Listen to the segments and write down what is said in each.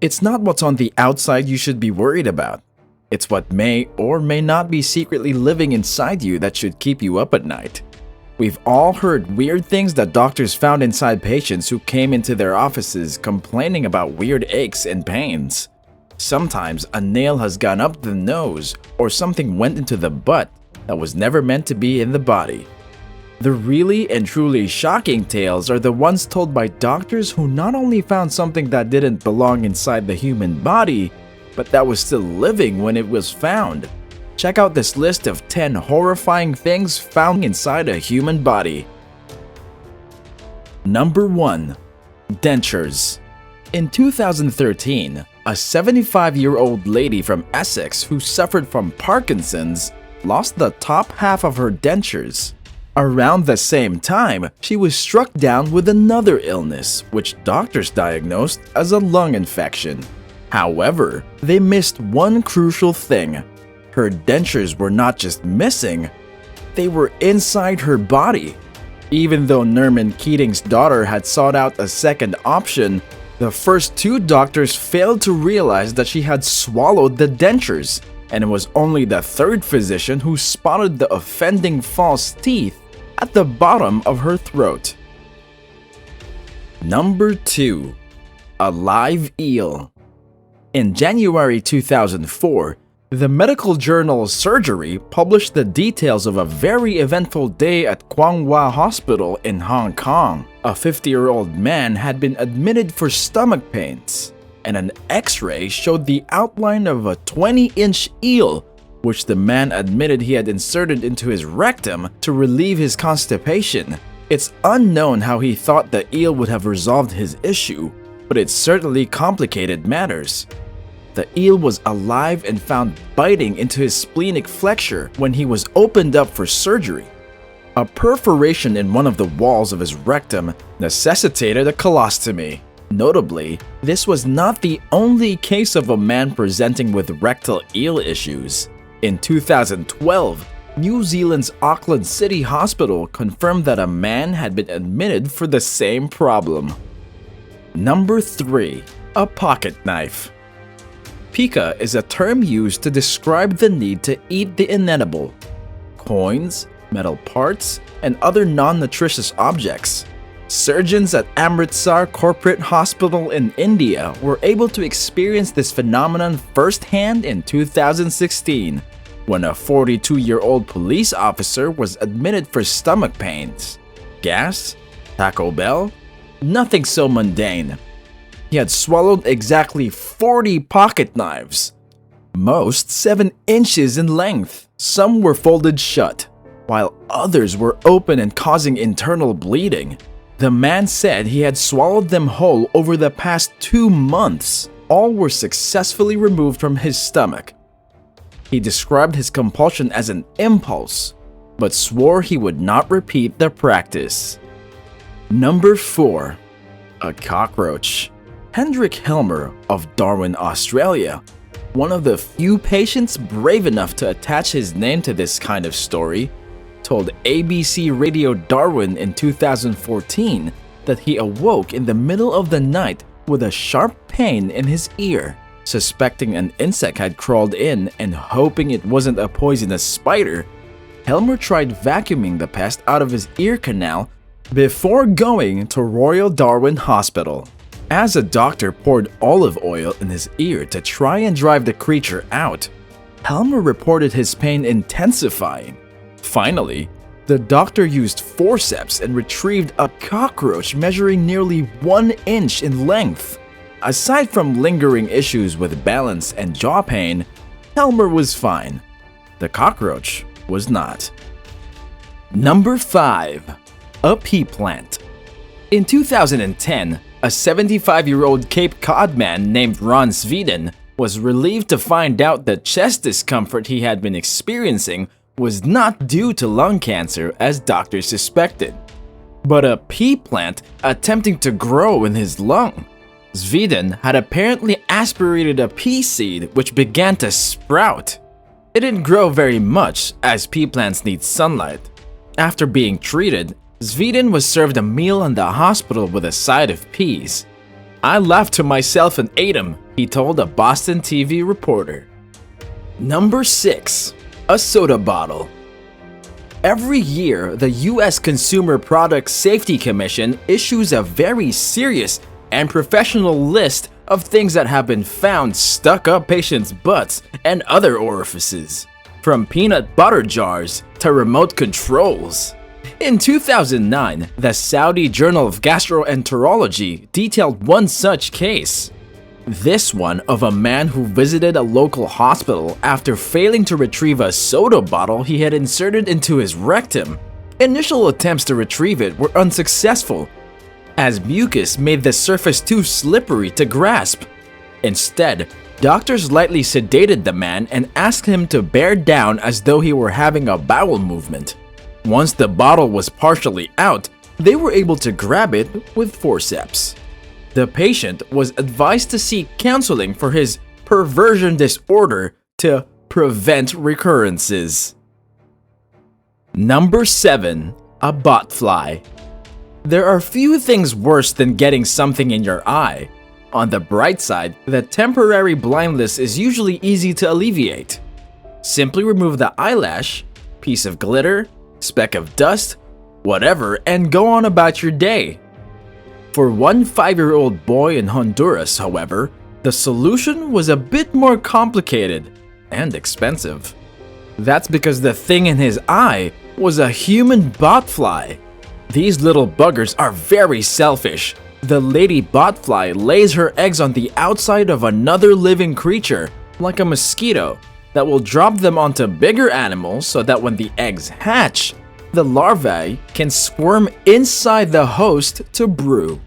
It's not what's on the outside you should be worried about. It's what may or may not be secretly living inside you that should keep you up at night. We've all heard weird things that doctors found inside patients who came into their offices complaining about weird aches and pains. Sometimes a nail has gone up the nose or something went into the butt that was never meant to be in the body. The really and truly shocking tales are the ones told by doctors who not only found something that didn't belong inside the human body, but that was still living when it was found. Check out this list of 10 horrifying things found inside a human body. Number 1. Dentures. In 2013, a 75-year-old lady from Essex who suffered from Parkinson's lost the top half of her dentures. Around the same time, she was struck down with another illness, which doctors diagnosed as a lung infection. However, they missed one crucial thing. Her dentures were not just missing, they were inside her body. Even though Nerman Keating's daughter had sought out a second option, the first two doctors failed to realize that she had swallowed the dentures, and it was only the third physician who spotted the offending false teeth at the bottom of her throat. Number 2. A live eel. In January 2004, the medical journal Surgery published the details of a very eventful day at Kwang Wah Hospital in Hong Kong. A 50-year-old man had been admitted for stomach pains, and an X-ray showed the outline of a 20-inch eel, which the man admitted he had inserted into his rectum to relieve his constipation. It's unknown how he thought the eel would have resolved his issue, but it certainly complicated matters. The eel was alive and found biting into his splenic flexure when he was opened up for surgery. A perforation in one of the walls of his rectum necessitated a colostomy. Notably, this was not the only case of a man presenting with rectal eel issues. In 2012, New Zealand's Auckland City Hospital confirmed that a man had been admitted for the same problem. Number 3. A pocket knife. Pica is a term used to describe the need to eat the inedible. Coins, metal parts, and other non-nutritious objects. Surgeons at Amritsar Corporate Hospital in India were able to experience this phenomenon firsthand in 2016, when a 42-year-old police officer was admitted for stomach pains. Gas? Taco Bell? Nothing so mundane. He had swallowed exactly 40 pocket knives, most 7 inches in length. Some were folded shut, while others were open and causing internal bleeding. The man said he had swallowed them whole over the past 2 months. All were successfully removed from his stomach. He described his compulsion as an impulse, but swore he would not repeat the practice. Number 4. A cockroach. Hendrik Helmer of Darwin, Australia, one of the few patients brave enough to attach his name to this kind of story, told ABC Radio Darwin in 2014 that he awoke in the middle of the night with a sharp pain in his ear. Suspecting an insect had crawled in and hoping it wasn't a poisonous spider, Helmer tried vacuuming the pest out of his ear canal before going to Royal Darwin Hospital. As a doctor poured olive oil in his ear to try and drive the creature out, Helmer reported his pain intensifying. Finally, the doctor used forceps and retrieved a cockroach measuring nearly 1 inch in length. Aside from lingering issues with balance and jaw pain, Helmer was fine. The cockroach was not. Number 5. A pea plant. In 2010, a 75-year-old Cape Cod man named Ron Sweden was relieved to find out that chest discomfort he had been experiencing was not due to lung cancer as doctors suspected, but a pea plant attempting to grow in his lung. Sweden had apparently aspirated a pea seed which began to sprout. It didn't grow very much as pea plants need sunlight. After being treated, Sweden was served a meal in the hospital with a side of peas. "I laughed to myself and ate him," he told a Boston TV reporter. Number 6. A soda bottle. Every year, the U.S. Consumer Product Safety Commission issues a very serious and professional list of things that have been found stuck up patients' butts and other orifices, from peanut butter jars to remote controls. In 2009, the Saudi Journal of Gastroenterology detailed one such case. This one of a man who visited a local hospital after failing to retrieve a soda bottle he had inserted into his rectum. Initial attempts to retrieve it were unsuccessful, as mucus made the surface too slippery to grasp. Instead, doctors lightly sedated the man and asked him to bear down as though he were having a bowel movement. Once the bottle was partially out, they were able to grab it with forceps. The patient was advised to seek counseling for his perversion disorder to prevent recurrences. Number 7. A buttfly. There are few things worse than getting something in your eye. On the bright side, the temporary blindness is usually easy to alleviate. Simply remove the eyelash, piece of glitter, speck of dust, whatever, and go on about your day. For one 5-year-old boy in Honduras, however, the solution was a bit more complicated and expensive. That's because the thing in his eye was a human buttfly. These little buggers are very selfish. The lady buttfly lays her eggs on the outside of another living creature, like a mosquito, that will drop them onto bigger animals so that when the eggs hatch, the larvae can squirm inside the host to brew.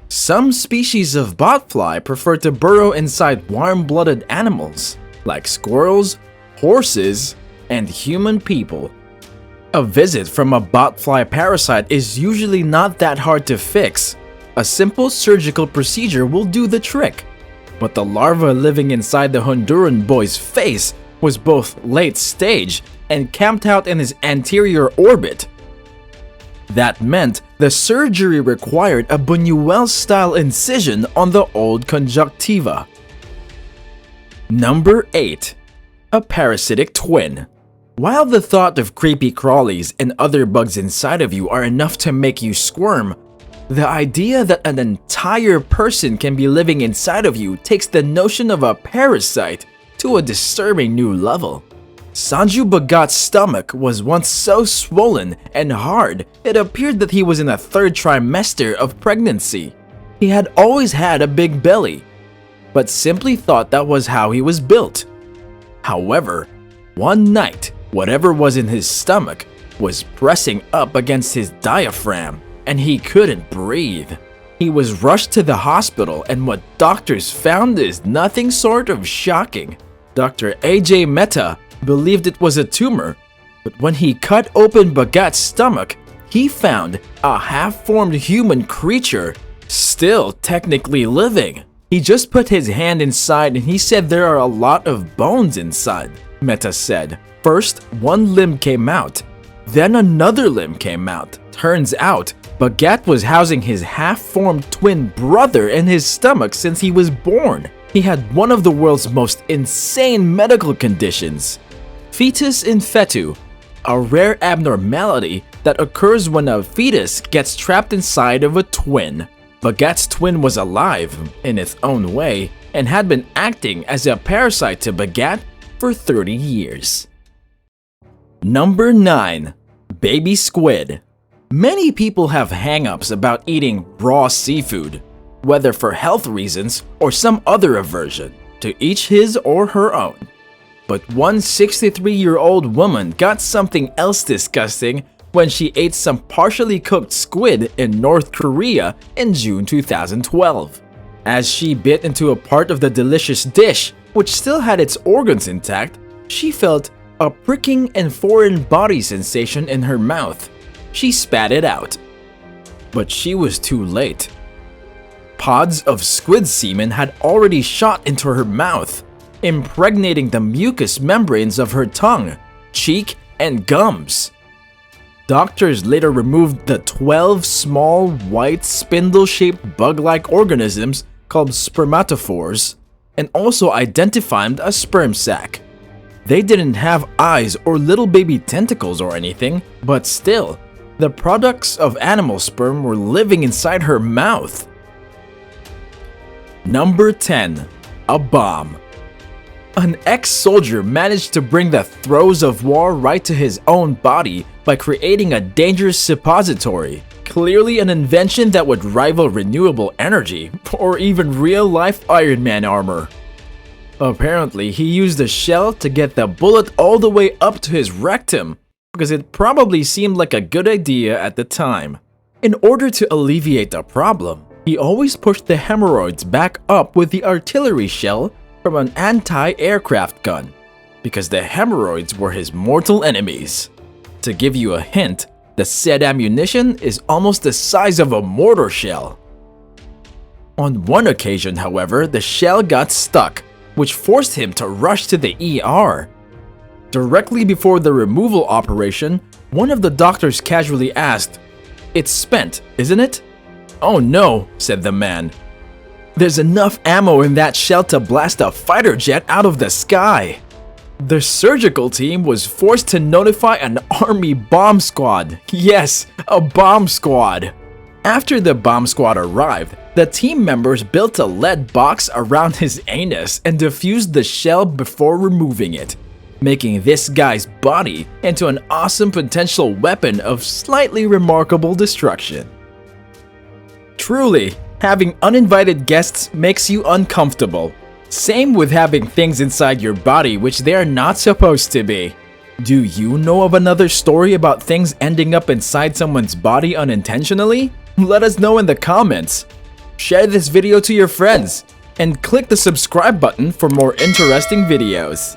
Some species of buttfly prefer to burrow inside warm-blooded animals, like squirrels, horses, and human people. A visit from a buttfly parasite is usually not that hard to fix. A simple surgical procedure will do the trick. But the larva living inside the Honduran boy's face was both late stage and camped out in his anterior orbit. That meant the surgery required a Buñuel-style incision on the old conjunctiva. Number 8. A parasitic twin. While the thought of creepy crawlies and other bugs inside of you are enough to make you squirm, the idea that an entire person can be living inside of you takes the notion of a parasite to a disturbing new level. Sanju Bhagat's stomach was once so swollen and hard it appeared that he was in a 3rd trimester of pregnancy. He had always had a big belly, but simply thought that was how he was built. However, one night, whatever was in his stomach was pressing up against his diaphragm, and he couldn't breathe. He was rushed to the hospital, and what doctors found is nothing short of shocking. Dr. A.J. Mehta believed it was a tumor, but when he cut open Bhagat's stomach, he found a half-formed human creature, still technically living. He just put his hand inside and he said there are a lot of bones inside, Mehta said. First, one limb came out, then another limb came out. Turns out, Bhagat was housing his half-formed twin brother in his stomach since he was born. He had one of the world's most insane medical conditions, fetus in fetu, a rare abnormality that occurs when a fetus gets trapped inside of a twin. Bhagat's twin was alive in its own way and had been acting as a parasite to Bhagat for 30 years. Number 9. Baby squid. Many people have hang-ups about eating raw seafood, whether for health reasons or some other aversion, to each his or her own. But one 63-year-old woman got something else disgusting when she ate some partially cooked squid in North Korea in June 2012. As she bit into a part of the delicious dish, which still had its organs intact, she felt a pricking and foreign body sensation in her mouth. She spat it out. But she was too late. Pods of squid semen had already shot into her mouth, impregnating the mucous membranes of her tongue, cheek, and gums. Doctors later removed the 12 small, white, spindle-shaped bug-like organisms called spermatophores and also identified a sperm sac. They didn't have eyes or little baby tentacles or anything, but still, the products of animal sperm were living inside her mouth. Number 10. A bomb. An ex-soldier managed to bring the throes of war right to his own body by creating a dangerous suppository. Clearly an invention that would rival renewable energy or even real-life Iron Man armor. Apparently, he used a shell to get the bullet all the way up to his rectum because it probably seemed like a good idea at the time. In order to alleviate the problem, he always pushed the hemorrhoids back up with the artillery shell from an anti-aircraft gun, because the hemorrhoids were his mortal enemies. To give you a hint, the said ammunition is almost the size of a mortar shell. On one occasion, however, the shell got stuck, which forced him to rush to the ER. Directly before the removal operation, one of the doctors casually asked, "It's spent, isn't it?" "Oh no," said the man. "There's enough ammo in that shell to blast a fighter jet out of the sky." The surgical team was forced to notify an army bomb squad. Yes, a bomb squad. After the bomb squad arrived, the team members built a lead box around his anus and defused the shell before removing it, making this guy's body into an awesome potential weapon of slightly remarkable destruction. Truly, having uninvited guests makes you uncomfortable. Same with having things inside your body which they are not supposed to be. Do you know of another story about things ending up inside someone's body unintentionally? Let us know in the comments. Share this video to your friends and click the subscribe button for more interesting videos.